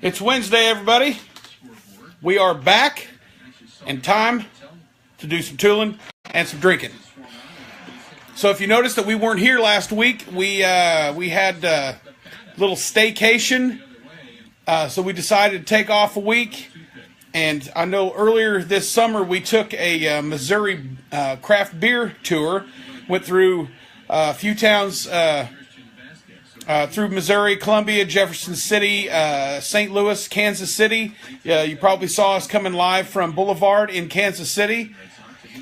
It's Wednesday, everybody. We are back, and time to do some tooling and some drinking. So if you noticed that we weren't here last week, we had a little staycation. So we decided to take off a week. And I know earlier this summer we took a Missouri craft beer tour. Went through a few towns through Missouri, Columbia, Jefferson City, St. Louis, Kansas City. You probably saw us coming live from Boulevard in Kansas City.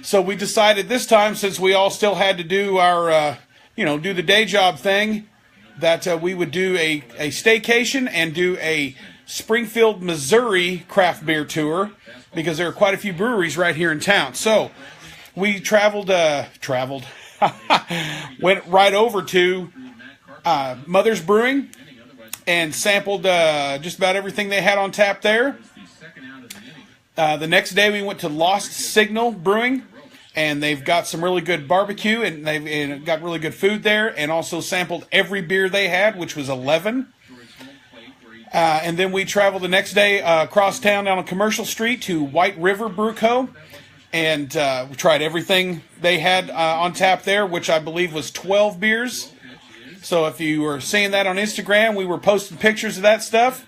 So we decided this time, since we all still had to do our, do the day job thing, that we would do a staycation and do a Springfield, Missouri craft beer tour, because there are quite a few breweries right here in town. So we went right over to Mother's Brewing and sampled just about everything they had on tap there. The next day we went to Lost Signal Brewing, and they've got some really good barbecue, and they've got really good food there, and also sampled every beer they had, which was 11. And then we traveled the next day across town down on Commercial Street to White River Brew Co. And we tried everything they had on tap there, which I believe was 12 beers. So if you were seeing that on Instagram, we were posting pictures of that stuff.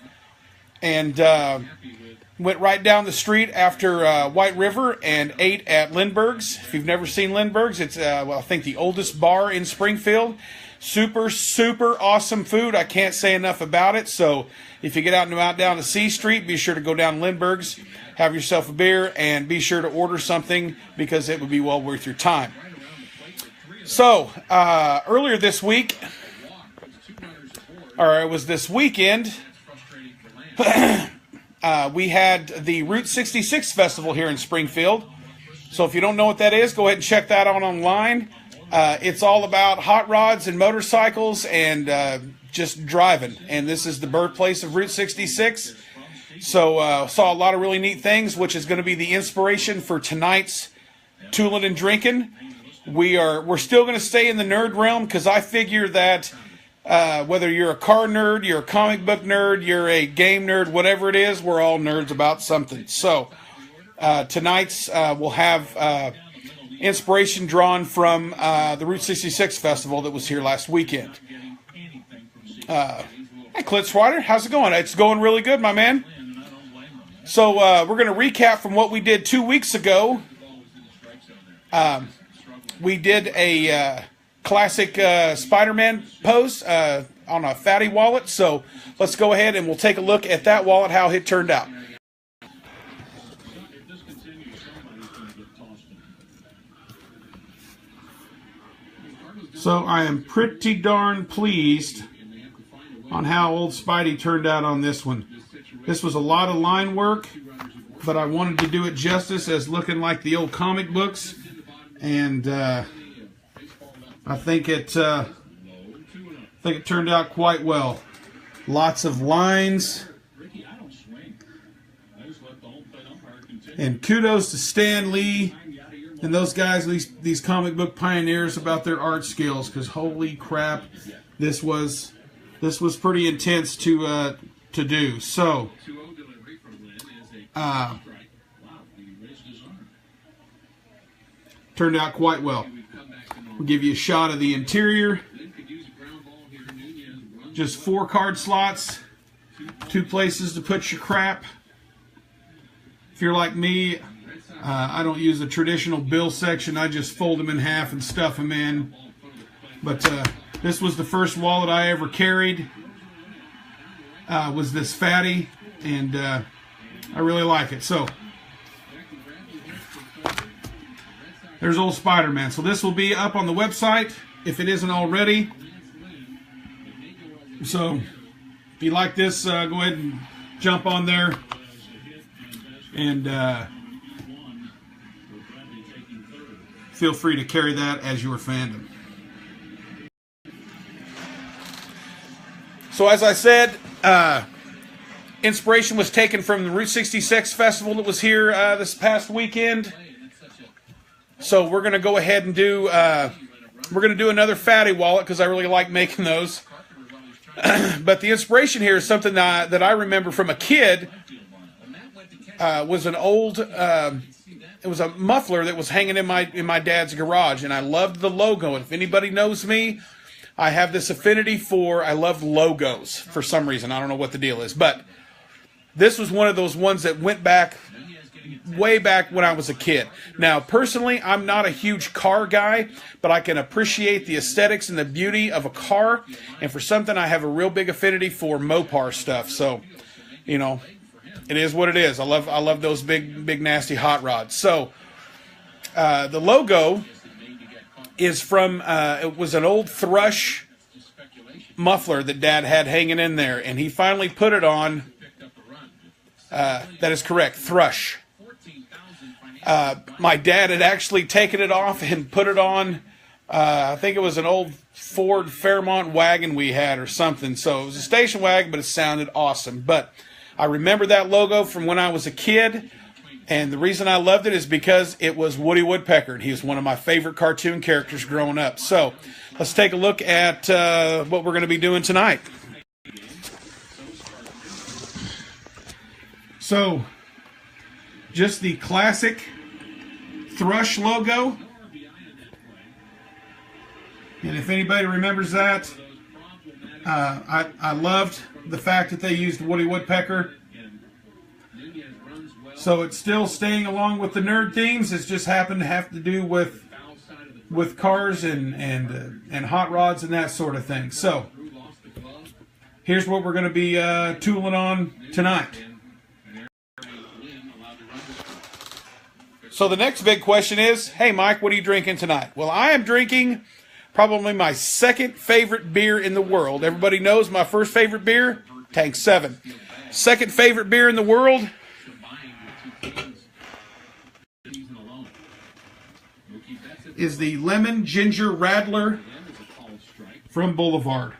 And went right down the street after White River and ate at Lindbergh's. If you've never seen Lindbergh's, it's, I think, the oldest bar in Springfield. Super, super awesome food. I can't say enough about it. So if you get out and about down to C Street, be sure to go down to Lindbergh's, have yourself a beer, and be sure to order something, because it would be well worth your time. So earlier this week, or it was this weekend, we had the Route 66 Festival here in Springfield. So if you don't know what that is, go ahead and check that out online. It's all about hot rods and motorcycles and just driving. And this is the birthplace of Route 66. So saw a lot of really neat things, which is going to be the inspiration for tonight's Toolin' and Drinking. We're still going to stay in the nerd realm, because I figure that whether you're a car nerd, you're a comic book nerd, you're a game nerd, whatever it is, we're all nerds about something. So tonight's we'll have inspiration drawn from the Route 66 Festival that was here last weekend. Hey, Clint Swider, how's it going? It's going really good, my man. So we're going to recap from what we did 2 weeks ago. We did a classic Spider-Man pose on a fatty wallet. So let's go ahead and we'll take a look at that wallet, how it turned out. So I am pretty darn pleased on how old Spidey turned out on this one. This was a lot of line work, but I wanted to do it justice as looking like the old comic books, and I think it turned out quite well. Lots of lines, and kudos to Stan Lee and those guys, these comic book pioneers, about their art skills, because holy crap, this was pretty intense to do. So turned out quite well. We'll give you a shot of the interior. Just 4 card slots, 2 places to put your crap. If you're like me, I don't use a traditional bill section. I just fold them in half and stuff them in. But this was the first wallet I ever carried. Was this fatty, and I really like it. So there's old Spider-Man. So this will be up on the website if it isn't already. So if you like this, go ahead and jump on there and feel free to carry that as your fandom. So as I said, inspiration was taken from the Route 66 Festival that was here this past weekend. So we're going to go ahead and do we're going to do another fatty wallet, because I really like making those. But the inspiration here is something that I remember from a kid. Was an old, it was a muffler that was hanging in my dad's garage, and I loved the logo. And if anybody knows me, I have this affinity I love logos for some reason. I don't know what the deal is, but this was one of those ones that went back way back when I was a kid. Now, personally, I'm not a huge car guy, but I can appreciate the aesthetics and the beauty of a car. And for something, I have a real big affinity for Mopar stuff. So, you know, it is what it is. I love those big nasty hot rods. So, the logo is from it was an old Thrush muffler that Dad had hanging in there, and he finally put it on. That is correct, Thrush. My dad had actually taken it off and put it on, I think it was an old Ford Fairmont wagon we had or something. So it was a station wagon, but it sounded awesome. But I remember that logo from when I was a kid, and the reason I loved it is because it was Woody Woodpecker, and he was one of my favorite cartoon characters growing up. So let's take a look at what we're going to be doing tonight. So, just the classic Thrush logo. And if anybody remembers that, I loved the fact that they used Woody Woodpecker. So it's still staying along with the nerd themes. It's just happened to have to do with cars and hot rods and that sort of thing. So here's what we're going to be tooling on tonight. So the next big question is, hey Mike, what are you drinking tonight? Well, I am drinking probably my second favorite beer in the world. Everybody knows my first favorite beer, Tank 7. Second favorite beer in the world is the Lemon Ginger Radler from Boulevard.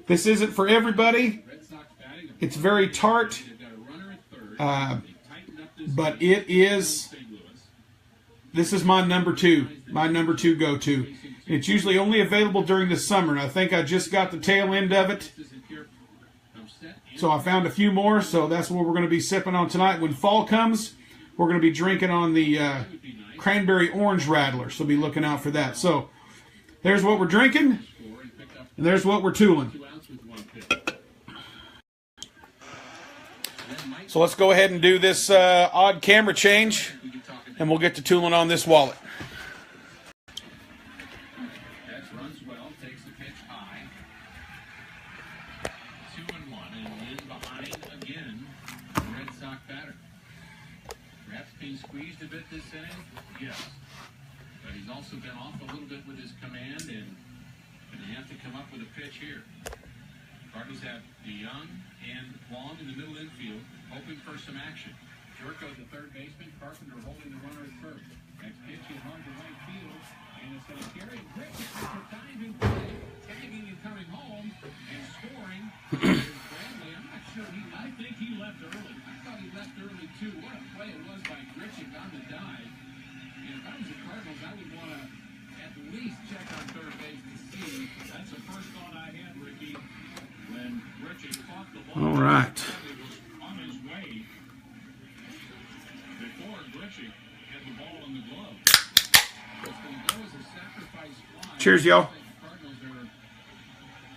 This isn't for everybody. It's very tart, but this is my number two go-to. It's usually only available during the summer, and I think I just got the tail end of it. So I found a few more, so that's what we're going to be sipping on tonight. When fall comes, we're going to be drinking on the cranberry orange Radler, so be looking out for that. So there's what we're drinking, and there's what we're tooling. So let's go ahead and do this odd camera change, and we'll get to tooling on this wallet. Squeezed a bit this inning, yes, but he's also been off a little bit with his command, and they have to come up with a pitch here. Cardinals have DeYoung and Long in the middle infield, hoping for some action. Jerko, the third baseman, Carpenter holding the runner at first. Next pitch is on to right field, and it's going to carry Griffin for time to play, tagging and coming home and scoring. Bradley, I'm not sure I think he left early. I thought he left early too. What a play it was by Griffin on the dive. And if I was the Cardinals, I would want to at least check on third base to see. That's the first thought I had, Ricky, when Griffin caught the ball. All right. He was on his way before Griffin had the ball in the glove. It's going to go as a sacrifice fly. Cheers, y'all. Cardinals are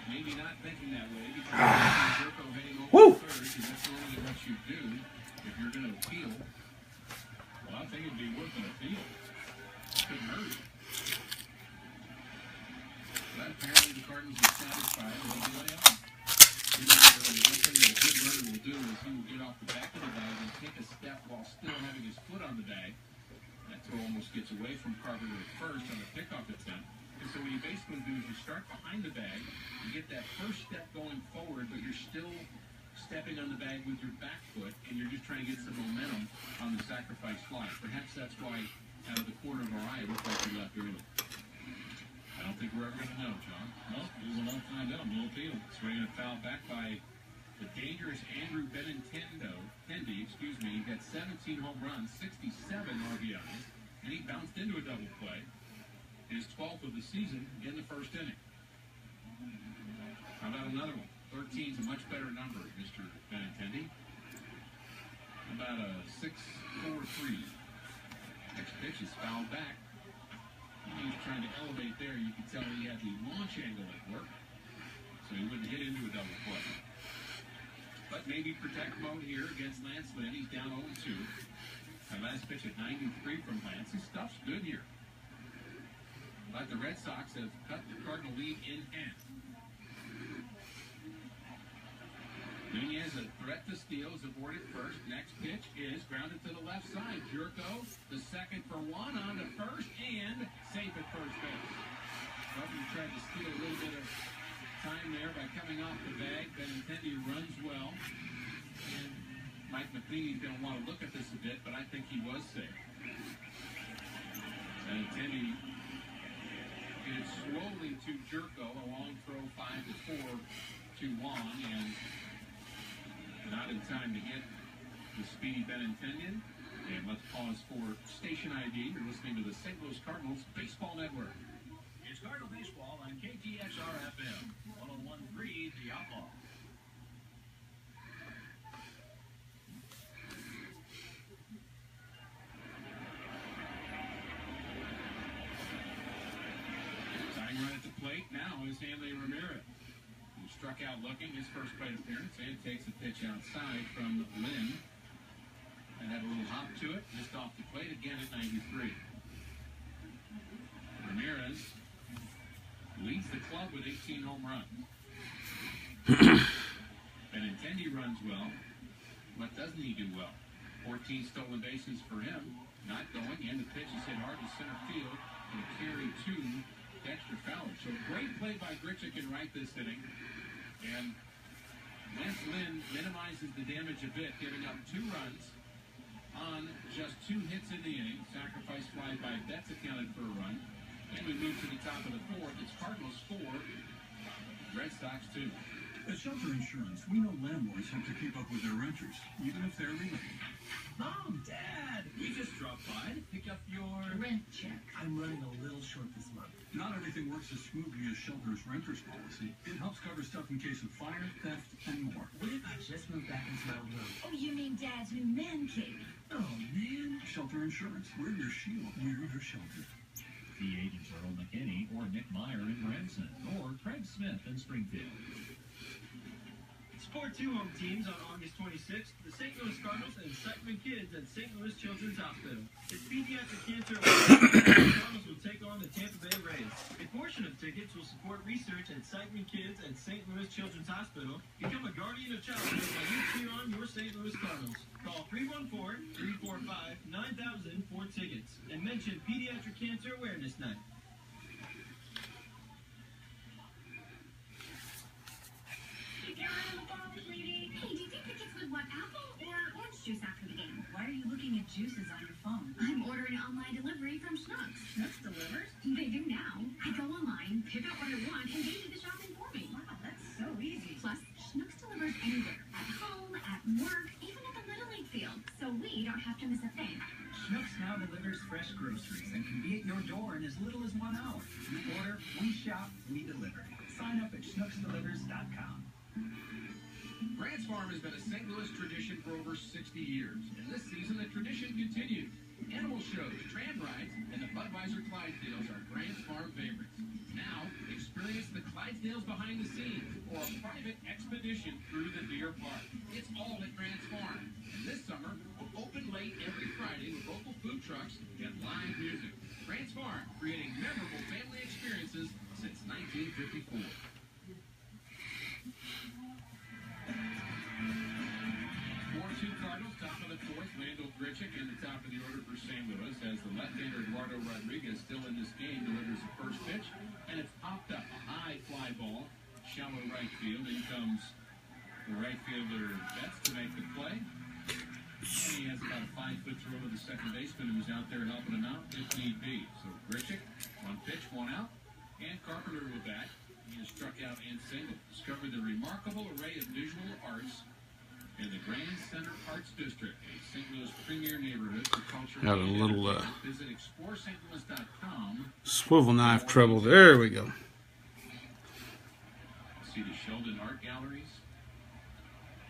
maybe not thinking that way because Jerko heading over Woo! third, and that's normally what you do if you're going to appeal. Well, I think it'd be worth an appeal. Couldn't hurt. But apparently the Cardinals are satisfied with the way on. One thing that a good runner will do is he will get off the back of the bag and take a step while still having his foot on the bag. That throw almost gets away from Carpenter at first on the pickoff attempt. And so what you basically do is you start behind the bag, you get that first step going forward, but you're still stepping on the bag with your back foot, and you're just trying to get some momentum on the sacrifice fly. Perhaps that's why out of the corner of our eye it looked like he left early. I don't think we're ever going to know, John. No, we will not find out. No appeal. Swinging a foul back by the dangerous Andrew Benintendi, He got 17 home runs, 67 RBIs, and he bounced into a double play. His 12th of the season in the first inning. How about another one? 13's a much better number, Mr. Benintendi. About a 6-4-3. Next pitch is fouled back. He was trying to elevate there. You could tell he had the launch angle at work, so he wouldn't hit into a double play. But maybe protect mode here against Lance Lynn. He's down 0-2. That last pitch at 93 from Lance. His stuff's good here. But the Red Sox have cut the Cardinal lead in half. Nunez, a threat to steal, is aboard at first. Next pitch is grounded to the left side. Jurko, the second for one, on to first, and safe at first base. Button tried to steal a little bit of time there by coming off the bag. Benintendi runs well. And Mike McLeany's going to want to look at this a bit, but I think he was safe. Benintendi gets slowly to Jurko, a long throw 5-4 to Juan, and not in time to hit the speedy Benintendi. And let's pause for station ID. You're listening to the St. Louis Cardinals Baseball Network. It's Cardinal Baseball on KTXR-FM, 101.3 The Outlaw. Tying right at the plate now is Hanley Ramirez. Struck out looking, his first plate appearance, and takes a pitch outside from Lynn. And had a little hop to it, missed off the plate again at 93. Ramirez leads the club with 18 home runs. Benintendi runs well. What doesn't he do well? 14 stolen bases for him. Not going, and the pitch is hit hard to center field. And a carry to Dexter Fowler. So great play by Grichuk in right this inning. And Lance Lynn minimizes the damage a bit, giving up 2 runs on just 2 hits in the inning. Sacrifice fly by Betts accounted for a run. And we move to the top of the 4th. It's Cardinals 4, Red Sox 2. At Shelter Insurance, we know landlords have to keep up with their renters, even if they're leaving. Mom, Dad, we just dropped by to pick up your rent check. I'm running a little short this month. Not everything works as smoothly as Shelter's renter's policy. It helps cover stuff in case of fire, theft, and more. What if I just moved back into my own room? Oh, you mean Dad's new man cave? Oh, man. Shelter Insurance. We're your shield. We're your shelter. The agents are Earl McKinney or Nick Meyer in Branson or Craig Smith in Springfield. Support 2 home teams on August 26th, the St. Louis Cardinals and Siteman Kids at St. Louis Children's Hospital. It's pediatric cancer awareness. The Cardinals will take on the Tampa Bay Rays. A portion of tickets will support research at Siteman Kids at St. Louis Children's Hospital. Become a guardian of childhood while you cheer on your St. Louis Cardinals. Call 314-345-9000 for tickets and mention Pediatric Cancer Awareness Night. Hey, do you think the kids would want apple or orange juice after the game? Why are you looking at juices on your phone? I'm ordering online delivery from Schnucks. Schnucks delivers? They do now. I go online, pick out what I want, and they do the shopping for me. Wow, that's so easy. Plus, Schnucks delivers anywhere. At home, at work, even at the Little League field. So we don't have to miss a thing. Schnucks now delivers fresh groceries and can be at your door in as little as 1 hour. We order, we shop, we deliver. Sign up at schnucksdelivers.com. Grant's Farm has been a St. Louis tradition for over 60 years, and this season the tradition continues. Animal shows, tram rides, and the Budweiser Clydesdales are Grant's Farm favorites. Now, experience the Clydesdales behind the scenes or a private expedition through the Deer Park. It's all at Grant's Farm. And this summer, we're open late every Friday with local food trucks and live music. Grant's Farm, creating memorable family experiences since 1954. 4-2 Cardinals, top of the 4th. Landell Grichuk in the top of the order for St. Louis as the left-hander Eduardo Rodriguez still in this game delivers the first pitch, and it's popped up. A high fly ball, shallow right field. In comes the right fielder Betts to make the play. And he has about a 5-foot throw to the second baseman who's out there helping him out if need be. So Grichuk, 1 pitch, 1 out, and Carpenter with that. He has struck out and singled. Discover the remarkable array of visual arts in the Grand Center Arts District, a St. Louis premier neighborhood for culture. Got a little Visit explorestlouis.com. swivel knife trouble. There we go. See the show Galleries,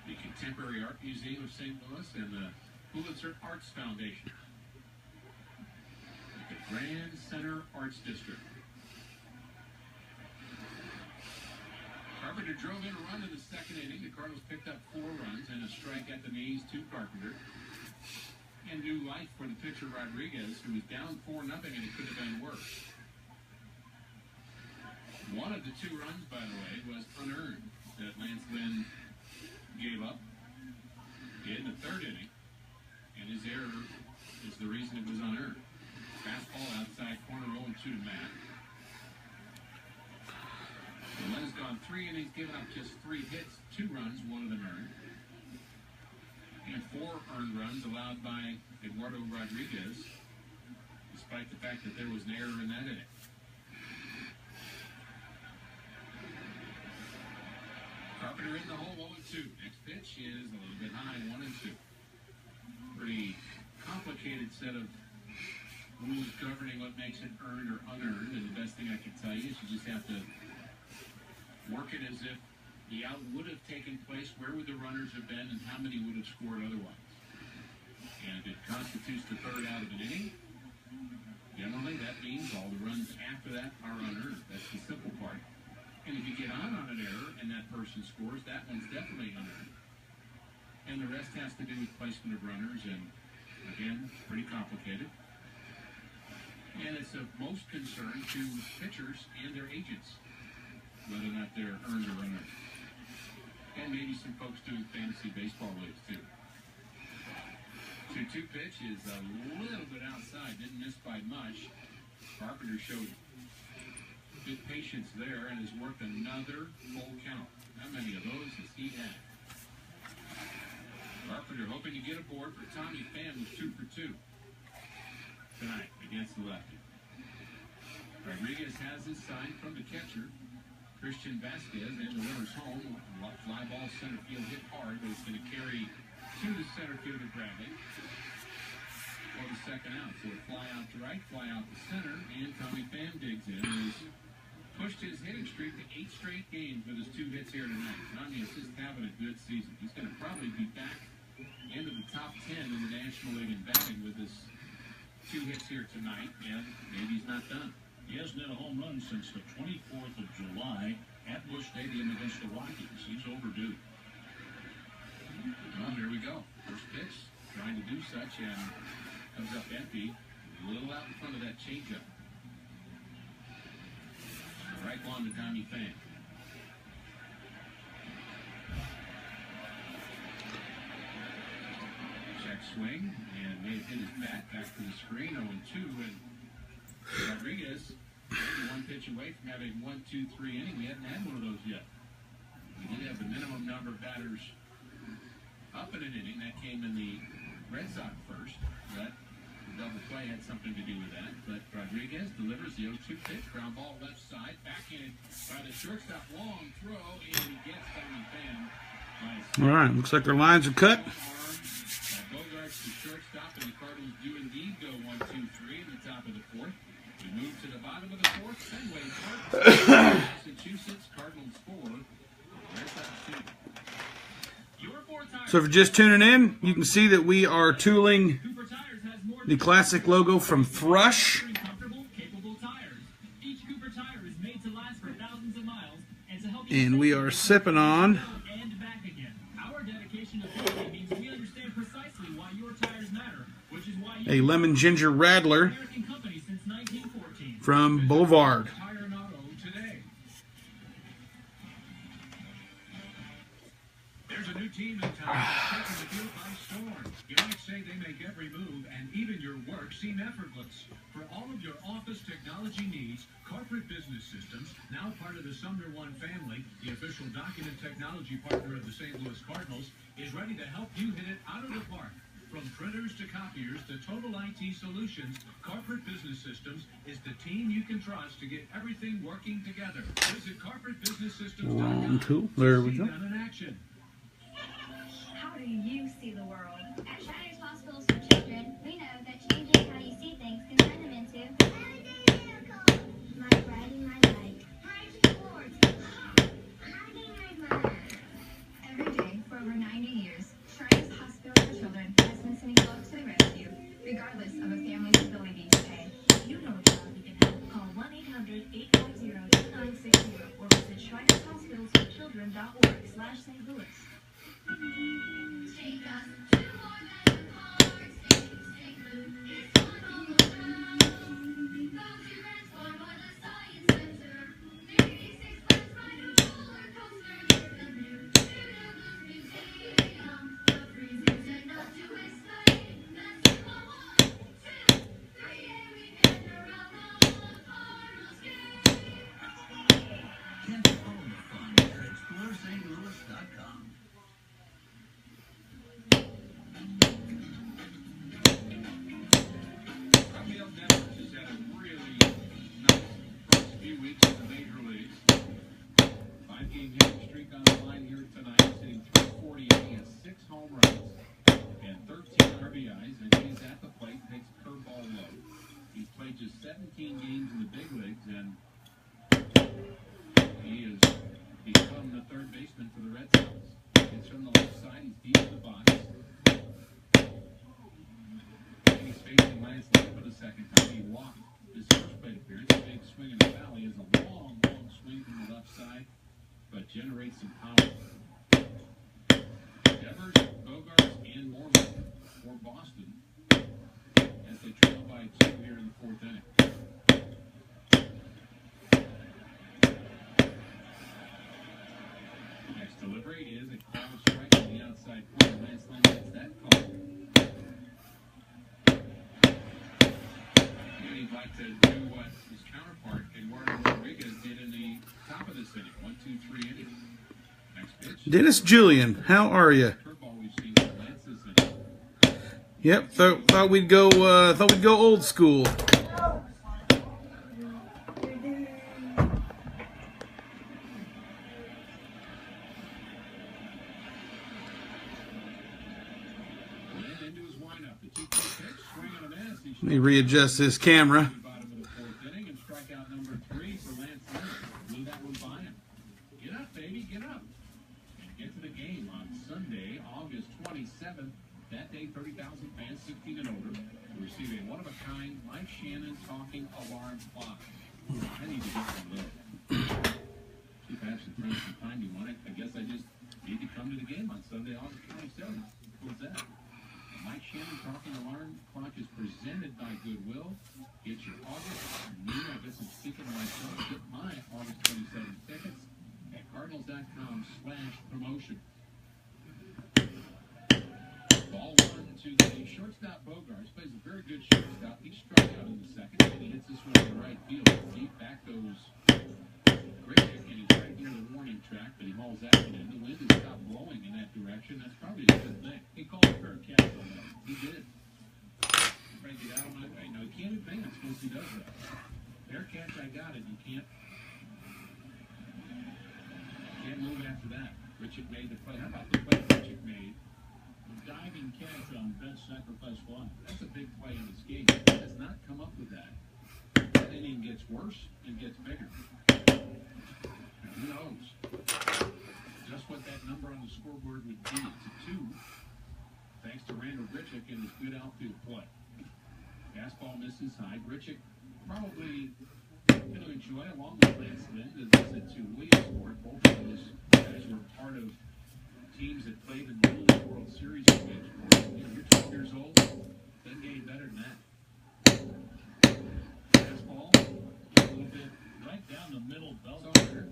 the Contemporary Art Museum of St. Louis, and the Pulitzer Arts Foundation. The Grand Center Arts District. Carpenter drove in a run in the second inning. The Cardinals picked up 4 runs and a strike at the knees to Carpenter. And new life for the pitcher Rodriguez, who was down 4-0, and it could have been worse. One of the 2 runs, by the way, was unearned that Lance Lynn gave up in the third inning, and his error is the reason it was unearned. Fastball outside corner 0-2 to Matt. And Lynn's gone 3 innings, given up just 3 hits, 2 runs, 1 of them earned. And 4 earned runs allowed by Eduardo Rodriguez, despite the fact that there was an error in that inning. Carpenter in the hole, 0-2. Next pitch is a little bit high, 1-2. Pretty complicated set of rules governing what makes it earned or unearned, and the best thing I can tell you is you just have to work it as if the out would have taken place, where would the runners have been, and how many would have scored otherwise. And if it constitutes the third out of an inning, generally that means all the runs after that are unearned. That's the simple part. And if you get on an error and that person scores, that one's definitely unearned. And the rest has to do with placement of runners, and again, pretty complicated. And it's of most concern to pitchers and their agents, whether or not they're earned or unearned. And maybe some folks doing fantasy baseball leagues too. 2-2 pitch is a little bit outside, didn't miss by much. Carpenter showed good patience there and has worked another full count. How many of those has he had? Carpenter hoping to get aboard for Tommy Pham, who's 2 for 2 tonight against the lefty. Rodriguez has his sign from the catcher, Christian Vasquez, and delivers home. Fly ball center field hit hard, but it's going to carry to the center fielder Bradley for the second out. So a fly out to right, fly out to center, and Tommy Pham digs in. He's pushed his hitting streak to 8 straight games with his 2 hits here tonight. Tommy is just having a good season. He's going to probably be back into the top 10 in the National League in batting with his 2 hits here tonight, and maybe he's not done. He hasn't hit a home run since the 24th of July at Busch Stadium against the Rockies. He's overdue. Well, here we go. First pitch, trying to do such, and comes up empty. A little out in front of that changeup. Right on to Tommy Pham. Check swing, and may have hit his bat back to the screen. 0-2, and Rodriguez maybe 1 pitch away from having 1-2-3 inning. We haven't had one of those yet. We did have the minimum number of batters up in an inning. That came in the Red Sox first. But the double play had something to do with that. But Rodriguez delivers the 0-2 pitch. Ground ball left side. Back in by the shortstop. Long throw. And he gets Tommy Pham. All right, looks like our lines are cut. Bogarts to shortstop, and the Cardinals do indeed go 1-2-3 in the top of the 4th. We move to the bottom of the 4th. Fenway Park, Massachusetts. Cardinals 4. Red Sox 2. Your 4 tires. So if you're just tuning in, you can see that we are tooling Cooper Tires has more the classic logo from Thrush. comfortable, capable tires. Each Cooper tire is made to last for thousands of miles and to help you And we are sipping on and back again. Our dedication to safety means we understand precisely why your tires matter, which is why a lemon ginger Radler American company since 1914. from Boulevard. Tire and Auto today. There's a new team in town that's taking the field by storm. You might say they make every move and even your work seem effortless. For all of your office technology needs, Corporate Business Systems, now part of the Sumner One family, the official document technology partner of the St. Louis Cardinals, is ready to help you hit it out of the park. From printers to copiers to total IT solutions, Corporate Business Systems is the team you can trust to get everything working together. Visit corporatebusinesssystems.com. Cool. There we See go. them in action. How do you see the world? At Shriners Hospitals for Children, we know that changing how you see things can turn them into like riding my bike, riding sports, how to ride my bike. BoulevardFM.org/St. Louis. Take us to more than a car. St. Louis is fun all around. Go to Transport or the Science Center. 86 Flash Ride and roller coaster. Get the new Studios Museum. The freezing set not to explain. That's simple 1, 2, 3, we head around the Cardinals game. Get all the fun at ExploreSt.Louis.com. Rafael Devers has had a really nice first few weeks in the major leagues. 5-game hitting streak on the line here tonight. He's hitting .348. He has 6 home runs and 13 RBIs, and he's at the plate, takes a curveball low. He's played just 17 games in the big leagues, and he has become the third baseman for the Red Sox. It's from the left side. He's deep in the box. He's facing Lance Lynn for the second time. He walked his first plate appearance. A big swing and a foul. He has a long, long swing from the left side, but generates some power. Devers, Bogarts, and Moreland for Boston as they trail by 2 here in the 4th inning. Next delivery is a call strike on the outside corner. Lance Lynn gets that call. And he'd like to do what his counterpart, Eduardo Rodriguez, did in the top of this inning. 1-2-3 inning. Next pitch. Dennis Julian, how are you? Curveball we've seen from Lance this inning. Yep, thought we'd go old school. And into his windup. The 2-2 pitch. Swing and a miss. He Let me readjust this camera. bottom of the 4th inning, and strikeout number 3 for Lance Lynn. Blew that one by him. Get up, baby, get up. And get to the game on Sunday, August 27th. That day, 30,000 fans, 16 and older, will receive a one-of-a-kind Mike Shannon talking alarm clock. I need to get one of those. See if I have some friends can find me one. I guess I just need to come to the game on Sunday, August 27th. What's that? The Mike Shannon talking alarm clock is presented by Goodwill. Get your August, I guess I'm speaking to myself, get my August 27th tickets at cardinals.com/promotion. Ball 1 to the shortstop. Bogarts plays a very good shortstop. He struck out in the second, and he hits this one in the right field. Deep back goes Grichuk, and he's right near the warning track, but he hauls that one in. The wind has stopped blowing in that direction. That's probably a good thing. He called for a catch on that. He did. Break it out of my way. No, he can't advance once he does that. Fair catch, I got it. You can't move after that. Grichuk made the play. How about the play Grichuk made? Diving catch on bench sacrifice fly. That's a big play in this game. He has not come up with that. That inning gets worse and gets bigger. And who knows just what that number on the scoreboard would be. It's a 2, thanks to Randall Grichuk and his good outfield play. Fastball misses high. Grichuk probably going to enjoy, along with Lance Lynn, the visit to Williamsport. Both of those guys were part of teams that played in the World Series in baseball. You're 12 years old, doesn't get any better than that. Fastball, a little bit Right down the middle belt. softer.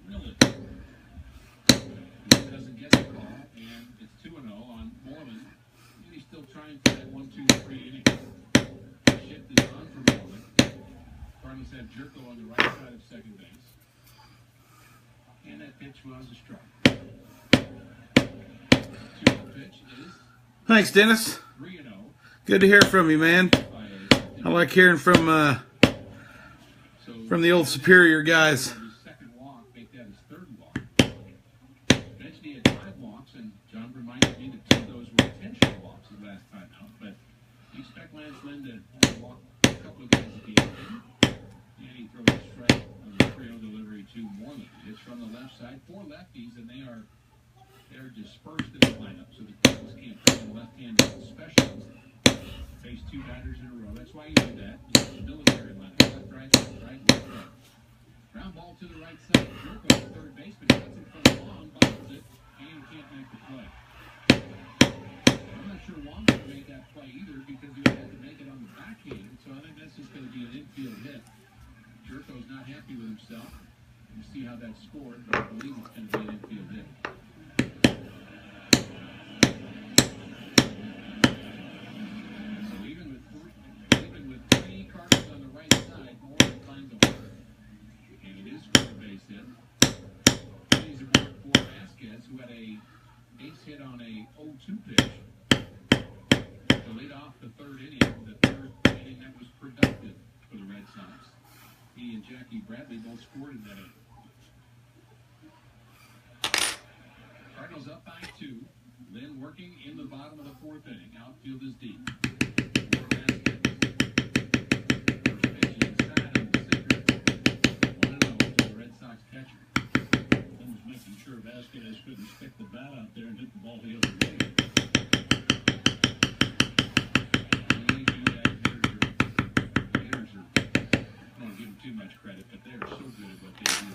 Really. He doesn't get the call, and it's 2-0 on Moreland. And he's still trying for that 1-2-3 inning. The shift is on for Moreland. Cardinals have Jerko on the right side of second base. And that pitch was a strike. 2-0 pitch is Thanks, Dennis. 3-0 Good to hear from you, man. by I like hearing from the old Superior guys. His second walk, make that his third walk. Eventually he had 5 walks, and John reminded me that 2 of those were intentional walks the last time out. But you expect Lance Lynn to walk a couple of guys at the end, and he throws a strike on the 3-0 delivery to Moreland. It's from the left side, 4 lefties, and they're dispersed in the lineup, so the Cardinals can't play the left-handed specialist. Face 2 batters in a row. That's why you do that. It's a military lineup. Left, right, left, right, left, right. Ground ball to the right right side. Jerko, the third baseman, cuts in front of Long, bobbles it, and can't make the play. I'm not sure Long would have made that play either because he would have to make it on the backhand. So I think that's just going to be an infield hit. Jerko's not happy with himself. We'll see how that's scored, but I believe it's going to be an infield hit. So even with three Cardinals on the right side, Moore finds a home. And it is for a base hit. He's aboard for Vasquez, who had a base hit on a 0-2 pitch to lead off the third inning. The third inning that was productive for the Red Sox. He and Jackie Bradley both scored in that inning. Cardinals up by 2. Lynn working in the bottom of the fourth inning. Outfield is deep. For Vasquez. First pitch inside on the sinker. 1-0 to the Red Sox catcher. Lynn was making sure Vasquez couldn't stick the bat out there and hit the ball the other way. Too much credit, but they are so good at what they do.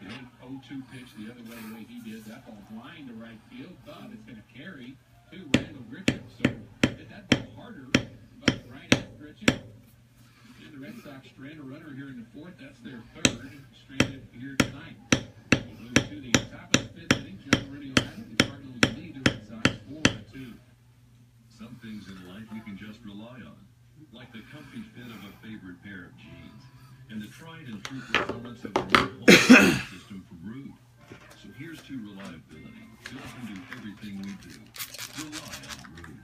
The 0-2 pitch the other way, the way he did, that ball blind to right field, thought it's going to carry to Randall Grichuk. So hit that ball harder, but right at Grichuk. And the Red Sox strand a runner here in the fourth. That's their third stranded here tonight. We move to the top of the fifth inning. John Rudy Ladd, the Cardinals lead the Red Sox 4-2. Some things in life you can just rely on, like the comfy fit of a favorite pair of jeans. And the tried and true performance of the new home system from Rude. So here's to reliability. Bill can do everything we do. Rely on Rude.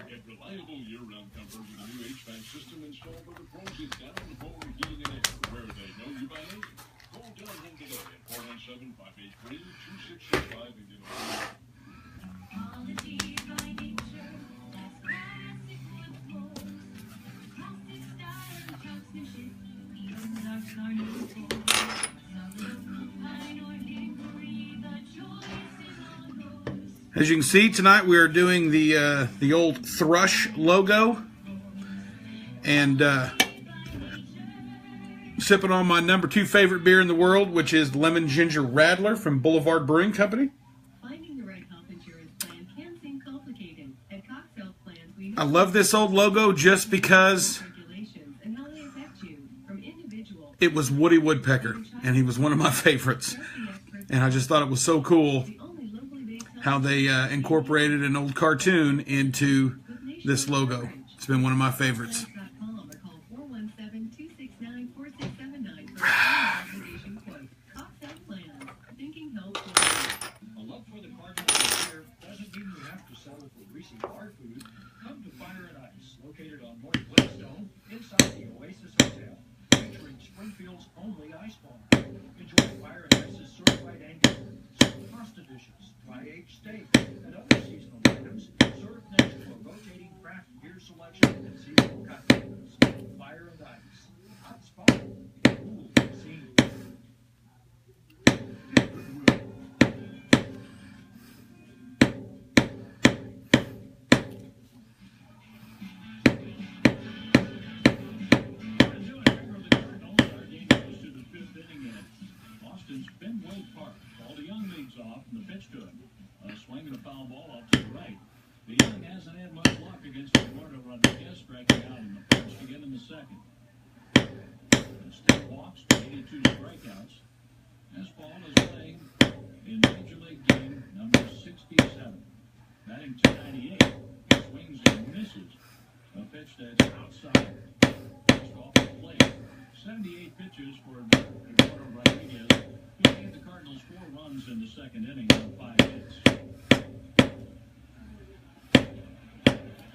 Get reliable year-round comfort with a new HVAC system installed by the pros at Down Home Heating and Air, where they know you by name. Call Down Home today at 417-583-2665 and get a Quality by nature, that's classic wood floors. Classic style craftsmanship. As you can see, tonight we are doing the old Thrush logo, and sipping on my number 2 favorite beer in the world, which is Lemon Ginger Radler from Boulevard Brewing Company. Finding the right health insurance plan can seem complicated. At Cox Health Plans, we I love this old logo just because regulations and how they affect you, from individual. it was Woody Woodpecker, and he was one of my favorites. And I just thought it was so cool how they incorporated an old cartoon into this logo. It's been one of my favorites. A love for the Cardinals here doesn't mean you have to settle for greasy bar food. Come to Fire and Ice, located on North Gladstone, inside the Oasis Hotel, featuring Springfield's only ice bar. Enjoy Fire and Ice's certified anchor, pasta dishes, dry-aged steak, and other seasonal items served next to a rotating craft beer selection and seasonal cocktails. Fire and Ice, hot spot, cool scene. Boston's Fenway Park called the Young Leagues off and the pitch to him. A swing and a foul ball off to the right. The Young hasn't had much luck against Eduardo Rodriguez, striking out in the first, again in the second. It's 10 walks to 82 strikeouts. This ball is playing in Major League game number 67. Batting 298. He swings and misses. A pitch that's outside. Just off the plate. 78 pitches for Eduardo Rodriguez, who gave the Cardinals 4 runs in the second inning on 5 hits.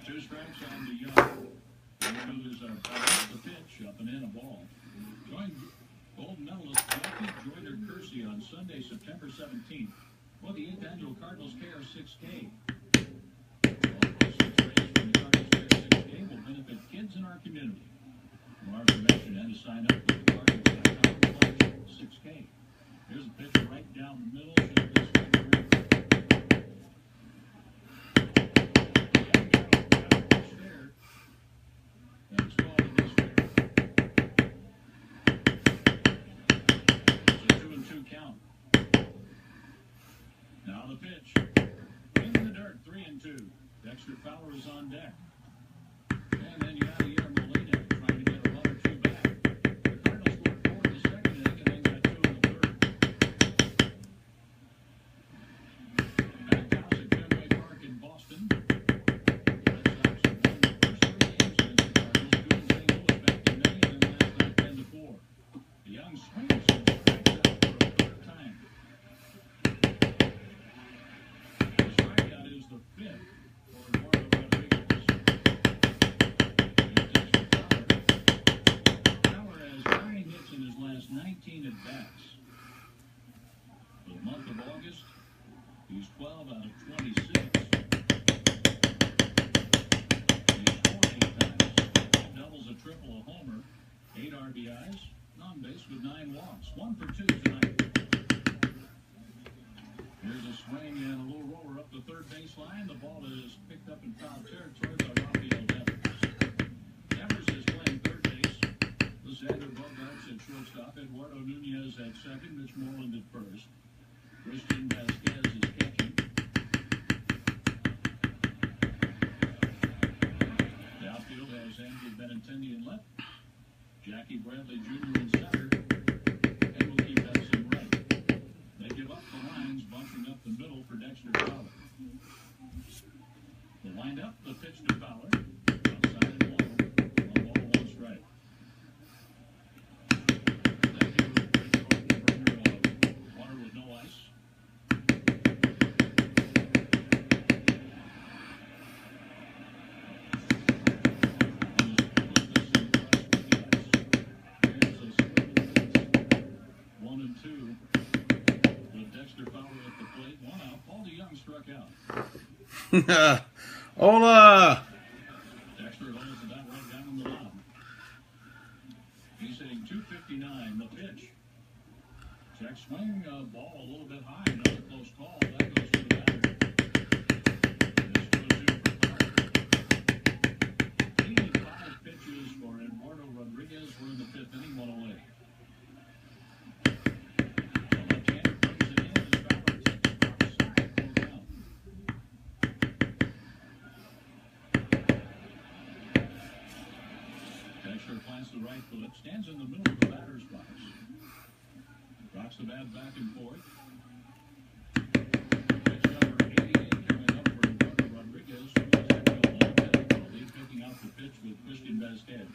2 strikes on the Young. Outfielders are back the pitch, up and in a ball. Join gold medalist Jackie Joyner-Kersee on Sunday, September 17th for the 8th annual Cardinals Care 6K. All proceeds raised from the Cardinals Care 6K will benefit kids in our community. For more information and to sign up for the Cardinals.com/6K. Here's a pitch right down the middle. 2. Dexter Fowler is on deck. And then Yadier Molina trying to get a run or two back. The Cardinals scored 4 in the second inning and then got 2 in the third. Back house at Fenway Park in Boston. The Red Sox won the first 3 games against the Cardinals, 2 in St. Louis back in May, and then last night 10-4. The young swingers and strikes out for a third time. The strikeout is the 5th for Eduardo Rodriguez. Fowler has 9 hits in his last 19 at-bats. For the month of August, he's 12 out of 26. He's scored 8 times, 5 doubles, a triple, a homer, 8 RBIs, on base with 9 walks, 1 for 2 tonight. Here's a swing and a little roller up the third baseline. The ball is picked up in foul territory by Rafael Devers. Devers is playing third base. Lysander Bogarts at shortstop. Eduardo Nunez at second. Mitch Moreland at first. Christian Vasquez is catching. The outfield has Andrew Benintendi in left. Jackie Bradley Jr. in center. And we'll keep Edson right. They give up the lines, bunching up the middle for Dexter Fowler. The windup, the pitch to Fowler. Outside and low. 1 ball, 1 strike. They give a burner of water with no ice. One and two. With Dexter Fowler at the plate, 1 out. Paul DeYoung struck out. Hola! Dexter holds the bat right down on the mound. He's hitting .259. The pitch. Check swing, ball a little bit high. Another close call. That goes to the batter. It's 2-2 for Fowler. 85 pitches for Eduardo Rodriguez. We're in the 5th inning, 1-0. The left-hander brings it in as Fowler takes it outside. 4 down. Dexter plants the right foot, stands in the middle of the batter's box. Rocks the bat back and forth. Pitch number 88 coming up for Eduardo Rodriguez, who is having a little difficulty picking out the pitch with Christian Vasquez.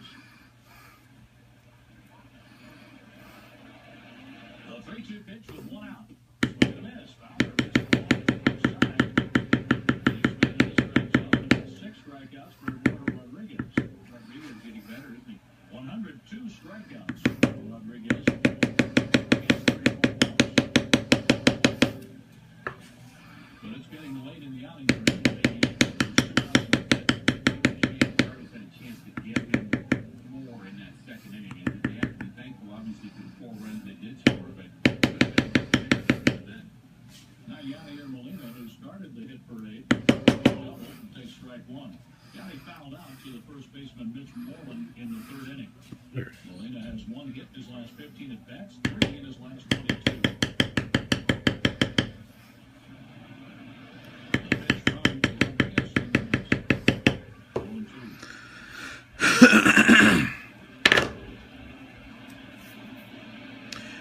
The 3-2 pitch with 1 out. Swing and a miss. Fowler gets the ball to the outside. He's been in his strike zone and has 6 strikeouts for Eduardo Rodriguez. Rodriguez getting better, isn't he? 102 strikeouts for Rodriguez. But it's getting late in the outing for him. Cardinals had a chance to get him more in that second inning, and they have to be thankful, obviously, for the 4 runs they did score, but then. Now Yadier Molina, who started the hit parade, double and takes strike 1. Yadi fouled out to the first baseman Mitch Moreland in the 3rd inning. Molina has 1 hit in his last 15 at-bats, 3 in his last 22. The pitch from Rodriguez and 0-2.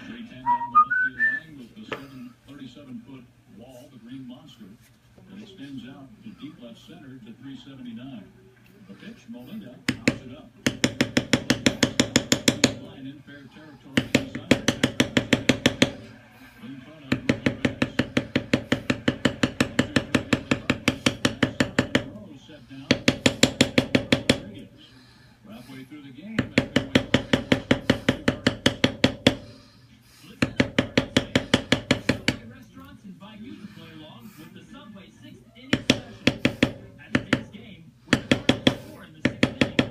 310 down the left field line with the 37-foot wall, the Green Monster, that extends out to deep left center to 379. The pitch, Molina pops it up. Line in fair territory inside. In front of Rodriguez. 1-2-3 set down. Rodriguez. Halfway through the game, at Fenway Park, Restaurants invite you to play along with the Subway 6th inning special. At today's game, where the Cardinals score in the 6th inning,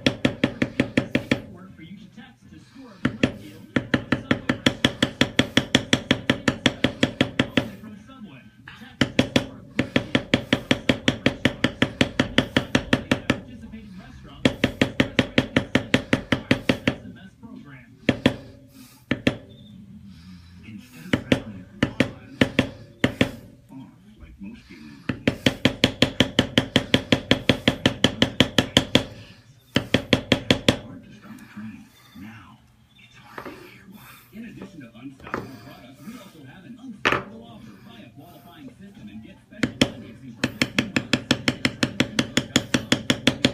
we're revealing the secret word for you to text to score a great deal on Subway addition to unstoppable products, we also have an unstoppable offer. Buy a qualifying system and get special financing for 15 months.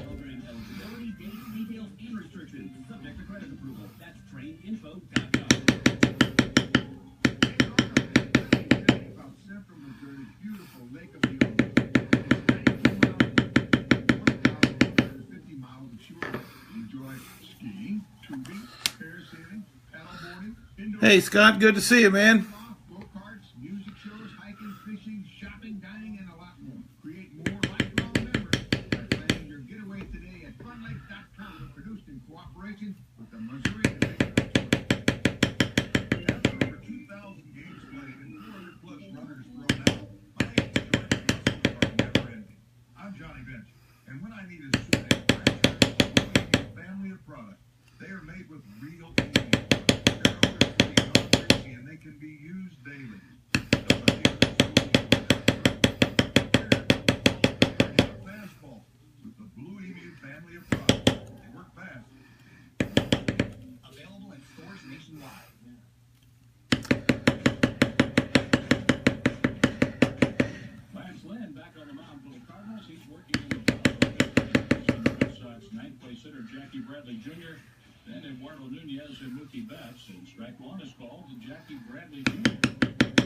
Program eligibility, dates, details, and restrictions. Subject to credit approval. That's traininfo.com. About Central Missouri's beautiful Lake of the Ozarks. It's 50 miles of shore. Enjoy skiing, tubing, parasailing, paddleboarding, indoor Hey, Scott, good to see you, man. go-karts, music shows, hiking, fishing, shopping, dining, and a lot more. Create more lifelong memories by planning your getaway today at funlake.com, produced in cooperation with the Missouri Division of Tourism. After over 2,000 games played and 400 plus runners thrown out, my enjoyment muscles are never ending. I'm Johnny Bench, and when I need a soothing, I turn to the Boulevard family of products. They are made with real ingredients. They're odor-free, non-greasy, and they can be used daily. Don't let the others fool you with that hit a fastball with the Blue Emu family of products. They work fast. Available in stores nationwide. Lance Lynn back on the mound for the Cardinals. He's working in the bottom of the Red Sox ninth place hitter Jackie Bradley Jr. Then Eduardo Nunez and Mookie Betts. And strike one is called to Jackie Bradley Jr.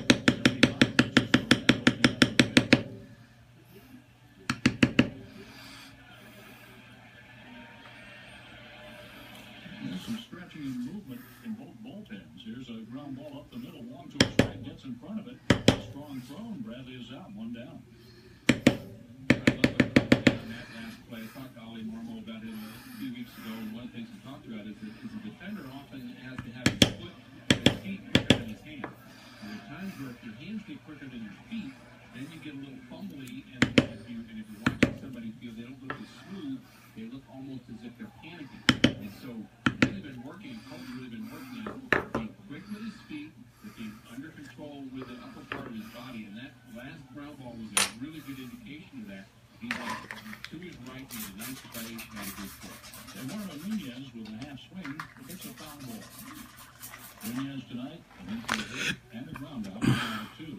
75 pitches for that opening up the fifth. There's some stretching and movement in both bullpens. Here's a ground ball up the middle, long to a strike, gets in front of it. Strong throw, and Bradley is out, one down. I love what he did on that last play. I talked to Ollie Marmol about him a few weeks ago, and one of the things he talked about is that as a defender often has to have his foot and his feet quicker than his hands. And there are times where if your hands get quicker than your feet, then you get a little fumbly, and if you're watching somebody feel they don't look as smooth, they look almost as if they're panicking. And so really been working, Colton really been working on being quick with his feet, but being under control with the upper part of his body. And that last ground ball was a really good indication of that. He went to his right, made a nice play, made a good play. Eduardo Nunez with a half swing, but it's a foul ball. Nunez tonight, an infield hit, and a ground out, two.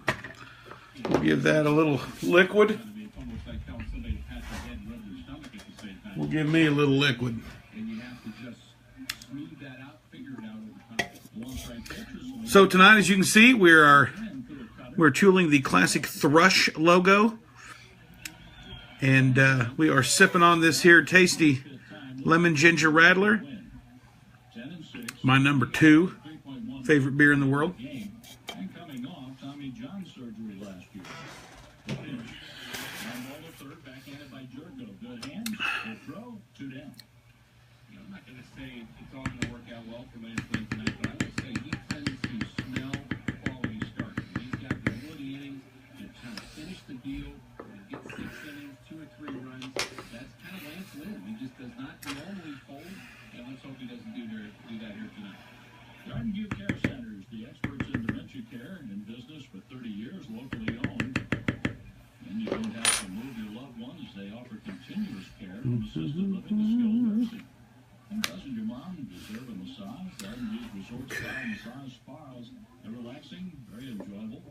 We'll give that a little liquid. It's almost like telling somebody to pat their head and rub their stomach at the same time. We'll give me a little liquid. And you have to just smooth that out, figure it out over time. One strike pitches. So tonight, as you can see, we're tooling the classic Thrush logo, and we are sipping on this here tasty lemon ginger Radler, 10 and 6. my number 2 3.1 favorite beer in the world. game. And coming off Tommy John surgery last year. Ground ball to third, backhanded by Jerko. Good hands, good throw, 2 down. You know, I'm not going to say it's all going to work out well for Lance Lynn tonight, but I will say he tends to smell quality starts. He's got the ability innings to kind of finish the deal, get 6 innings, 2 or 3 runs. That's kind of Lance Lynn. He just does not normally fold, and let's hope he doesn't do that here tonight. Garden View Care Centers, the experts in dementia care and in business for 30 years, locally owned. And you don't have to move your loved ones. They offer continuous care from assisted living to skilled nursing. And doesn't your mom deserve a massage? Garden View's resort-style massage spas are relaxing, very enjoyable,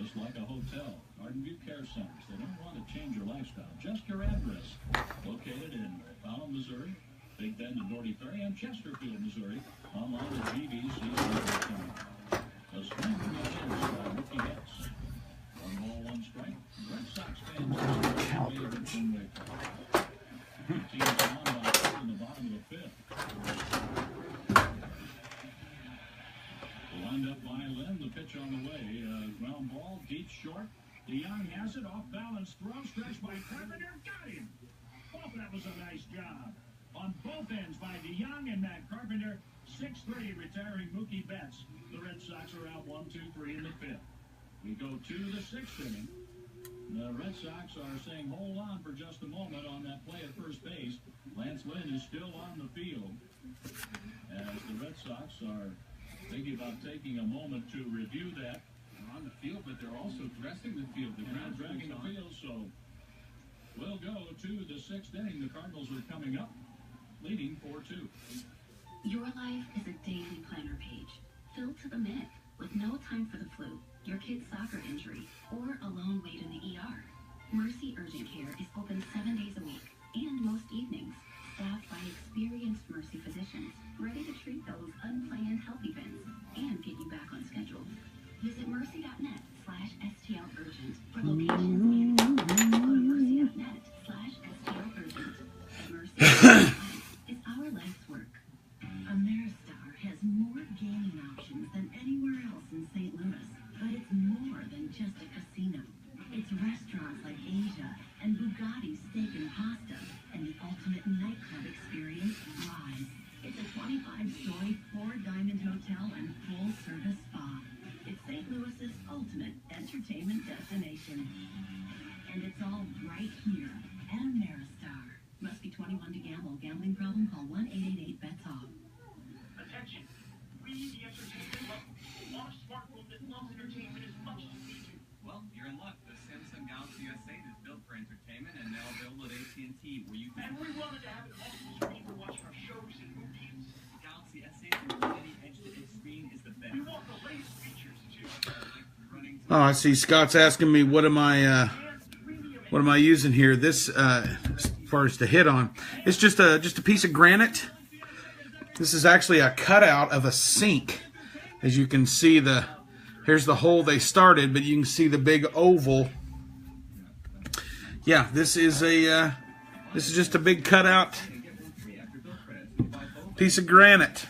just like a hotel. Garden View Care Centers. They don't want to change your lifestyle, just your address. Located in Fallon, Missouri, Big Bend and Doherty Ferry, and Chesterfield, Missouri. Online at bbc.com. A swing from the fence by Mookie Betts. 1 ball, 1 strike. Red Sox fans are favorite from Waco. The team's on by 2 in the bottom of the 5th. Lined up by Lynn, the pitch on the way. Ground ball, deep short. DeYoung has it, off balance throw, stretched by Carpenter, got him. Oh, that was a nice job. On both ends by DeYoung and Matt Carpenter. 6-3 retiring Mookie Betts. The Red Sox are out 1-2-3 in the 5th. We go to the 6th inning. The Red Sox are saying hold on for just a moment on that play at first base. Lance Lynn is still on the field. As the Red Sox are thinking about taking a moment to review that. They're on the field, but they're also dressing the field. They're not dragging the field, so we'll go to the 6th inning. The Cardinals are coming up, leading 4-2. Your life is a daily planner page filled to the minute, with no time for the flu, your kid's soccer injury, or a long wait in the ER. Mercy Urgent Care is open 7 days a week and most evenings, staffed by experienced Mercy physicians, ready to treat those unplanned health events and get you back on schedule. Visit mercy.net/STL-urgent for locations and go to mercy.net/STL-urgent. At Mercy, it's our life's work. Ameristar has more gaming options than anywhere else in St. Louis, but it's more than just a casino. It's restaurants like Asia and Bugatti Steak and Pasta and the ultimate nightclub experience, Rise. It's a 25-story, 4-diamond hotel and full-service spa. It's St. Louis's ultimate entertainment destination. And it's all right here at Ameristar. Must be 21 to gamble. Gambling problem? Call 1-888-BETS-OFF. Attention. We, the entertainment level, want a smartphone that loves entertainment as much as we do. Well, you're in luck. The Samsung Galaxy S8 is built for entertainment and now available at AT&T, where you And can... we wanted to have an awesome screen for watching our shows and movies. Galaxy S8 Infinity Edge-to-Edge screen is the best. We want the latest features, too. Like running... Oh, I see. Scott's asking me what am I using here? This as far as to hit on, it's just a piece of granite. This is actually a cutout of a sink. As you can see, here's the hole they started, but you can see the big oval. Yeah, this is just a big cutout piece of granite.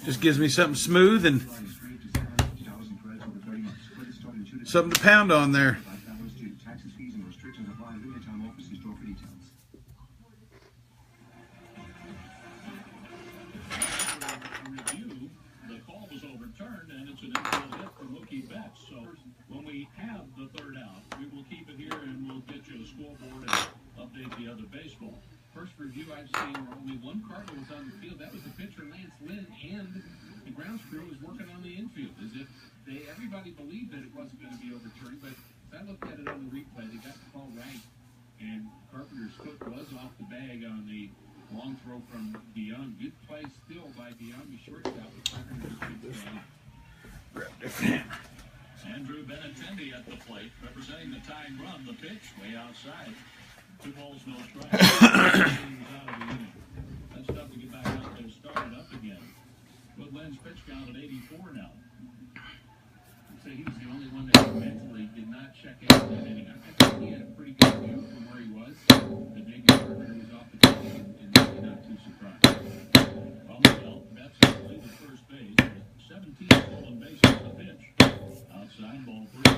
Just gives me something smooth and something to pound on there. Review, the call was overturned, and it's an infield hit for Mookie Betts. So when we have the third out, we will keep it here, and we'll get you a scoreboard and update the other baseball. First review I've seen where only one Cardinal was on the field. That was the pitcher, Lance Lynn, and the grounds crew was working on the infield. As if everybody believed that it wasn't going to be overturned, but as I looked at it on the replay, they got the call right, and Carpenter's foot was off the bag on the long throw from Dion. Good play still by Dion, the shortstop. Andrew Benintendi at the plate, representing the tying run. The pitch way outside. 2 balls, no strikes. That's tough to get back out there, started up again. Woodland's pitch count at 84 now. I'd say he was the only one that mentally did not check out that inning. I think he had a pretty good view from where he was. That maybe Carpenter was off the pitch and maybe not too surprised. On the belt, Betts is lead at first base with 17 stolen bases on the pitch. Outside, ball 3.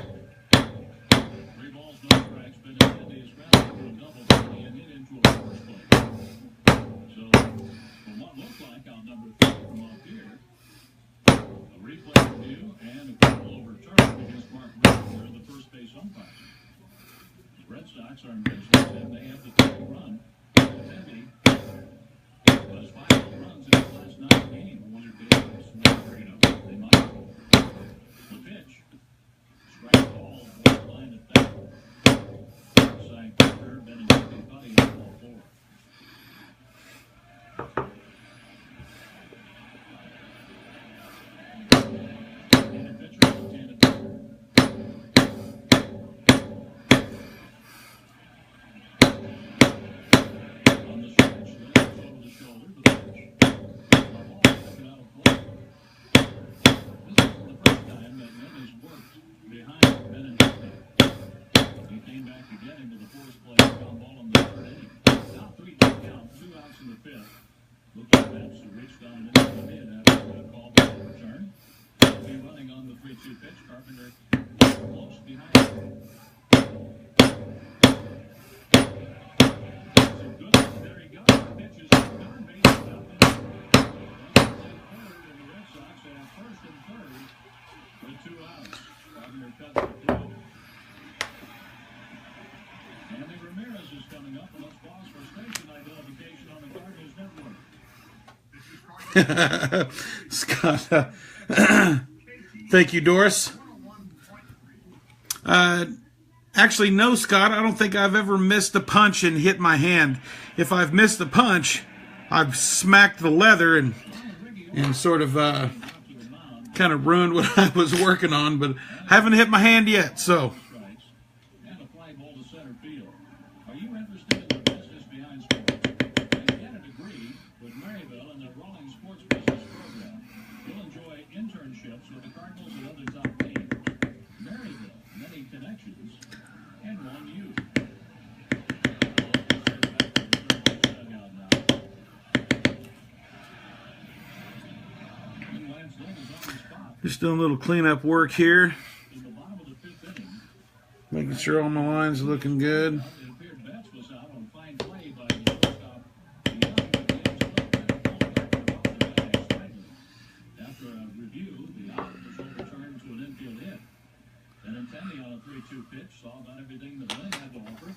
3 balls, no strikes. Benintendi is grounded for a double play and hit into a first play. So, from what looked like on number 3 from up here, a replay review and a couple overturned against Mark Radler, the first base umpire. The Red Sox are in business and they have the tying run. Benintendi has 5 runs in his last 9 games. Wonder if they might. The pitch. Strike ball, line at that. Outside corner, Benintendi thought he had ball 4. And the pitcher left-handed batter. On the stretch, then it's over the shoulder, the pitch. A ball taken out of play. This is the first time that Lynn has worked behind Benintendi. He came back again into the force play, ground ball in the third inning. Now 3 count, 2 outs in the 5th. Looking at Betts, who reached down and into the mid after the call for return. He'll be running on the 3-2 pitch. Carpenter close behind him. So good. There he goes. The pitch is third base up in the third, and the Red Sox have first and third with 2 outs. Carpenter cuts the throw. Andy Ramirez is coming up, and let's pause for station identification on the Cardinals network. Scott, thank you, Doris. Actually, no, Scott, I don't think I've ever missed a punch and hit my hand. If I've missed the punch, I've smacked the leather and sort of kind of ruined what I was working on, but haven't hit my hand yet. So And a fly ball to center field. Are you interested in the business behind sports? And get a degree with Maryville and their Rolling Sports Business Program. You'll enjoy internships with the Cardinals and other top teams. Maryville, many connections, and one you. just doing a little cleanup work here, making sure all my lines are looking good. After a review, the out was overturned to an infield hit. And intending on a 3-2 pitch, saw about everything the Glen had to offer.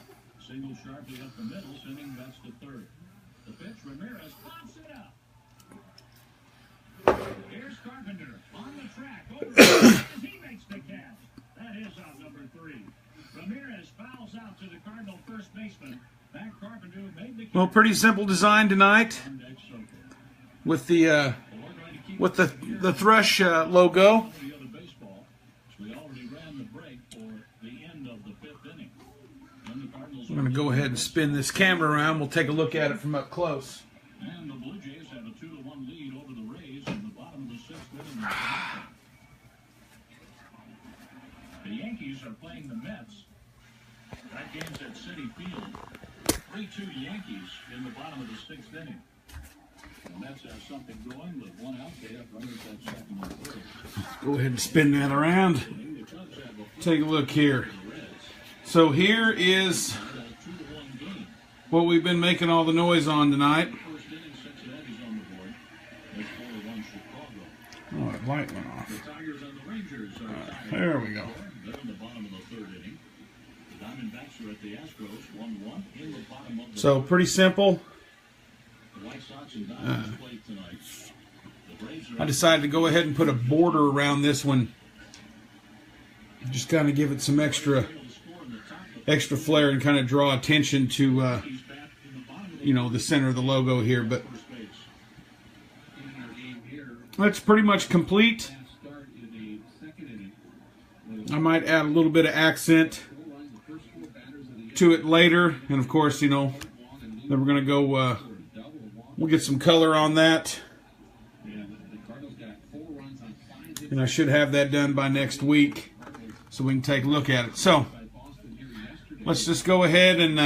Single sharply up the middle, sending bats to third. The pitch, Ramirez pops it up. Here's Carpenter on the track. Over as he makes the catch. That is out number 3. Ramirez fouls out to the Cardinal first baseman. Back Carpenter made the catch. Well, pretty simple design tonight with the Thrush logo. We already ran the break for the end of the 5th inning. I'm going to go ahead and spin this camera around. We'll take a look at it from up close. And the Blue Jays have a 2-1 lead over the Rays in the bottom of the 6th inning. The Yankees are playing the Mets. That game's at Citi Field. 3-2 Yankees in the bottom of the 6th inning. The Mets have something going with one out there. Runners at second and third. Go ahead and spin that around. Take a look here. So here is what we've been making all the noise on tonight. Oh, that light went off. There we go. So pretty simple. I decided to go ahead and put a border around this one. Just kind of give it some extra flair and kind of draw attention to, the center of the logo here. But that's pretty much complete. I might add a little bit of accent to it later. And of course, then we're going to go, we'll get some color on that. And I should have that done by next week so we can take a look at it. So let's just go ahead and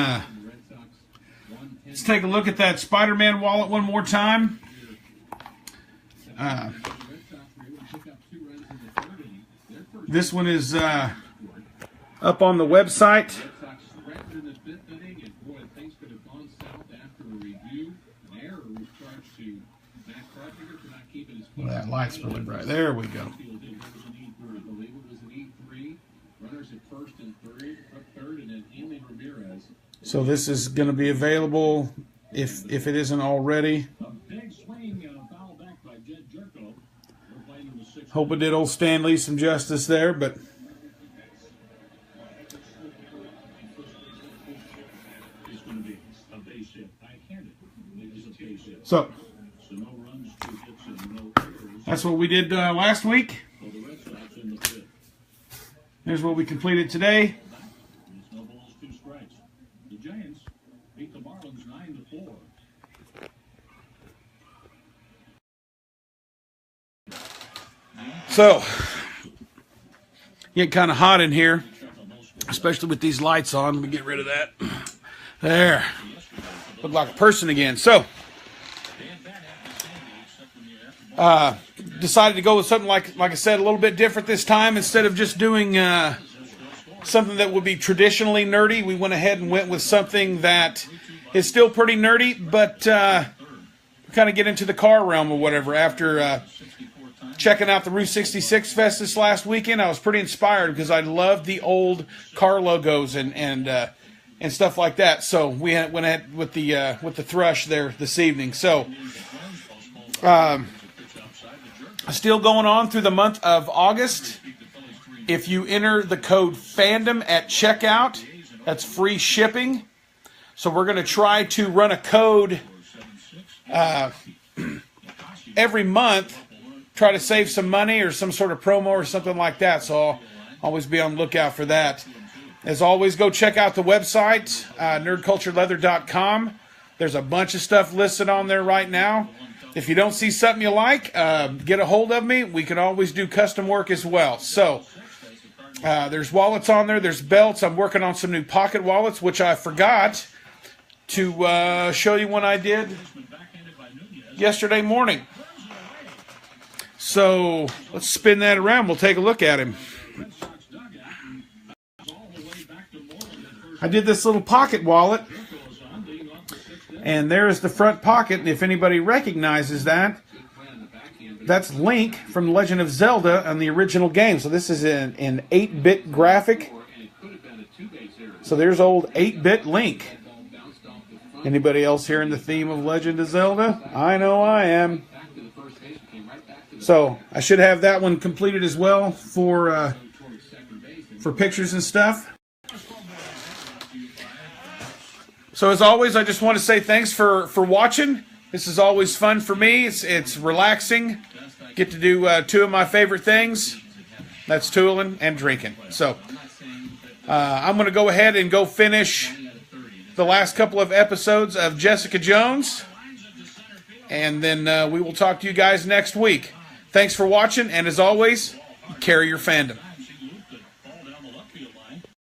let's take a look at that Spider-Man wallet one more time. This one is up on the website. Well, that light's really bright. There we go. So this is going to be available if it isn't already. Hope it did old Stanley some justice there, but so that's what we did last week. Here's what we completed today. The Giants beat the Marlins 9-4. So, getting kind of hot in here, especially with these lights on. Let me get rid of that. There. Look like a person again. So, decided to go with something like I said, a little bit different this time. Instead of just doing something that would be traditionally nerdy, we went ahead and went with something that is still pretty nerdy, but kind of get into the car realm or whatever. After checking out the Route 66 Fest this last weekend, I was pretty inspired because I loved the old car logos and stuff like that. So we went ahead with the Thrush there this evening. So still going on through the month of August. If you enter the code FANDOM at checkout, that's free shipping. So we're going to try to run a code every month try to save some money or some sort of promo or something like that. So I'll always be on the lookout for that. As always, go check out the website, nerdcultureleather.com. There's a bunch of stuff listed on there right now. If you don't see something you like, get a hold of me. We can always do custom work as well. So there's wallets on there. There's belts. I'm working on some new pocket wallets, which I forgot to show you when I did yesterday morning. So let's spin that around. We'll take a look at him. I did this little pocket wallet, and there's the front pocket. And if anybody recognizes that, that's Link from The Legend of Zelda on the original game. So this is an 8-bit graphic. So there's old 8-bit Link. Anybody else hearing the theme of Legend of Zelda? I know I am. So I should have that one completed as well for pictures and stuff. So as always, I just want to say thanks for watching. This is always fun for me. It's relaxing. Get to do two of my favorite things. That's tooling and drinking. So I'm going to go ahead and go finish the last couple of episodes of Jessica Jones. And then we will talk to you guys next week. Thanks for watching. And as always, carry your fandom.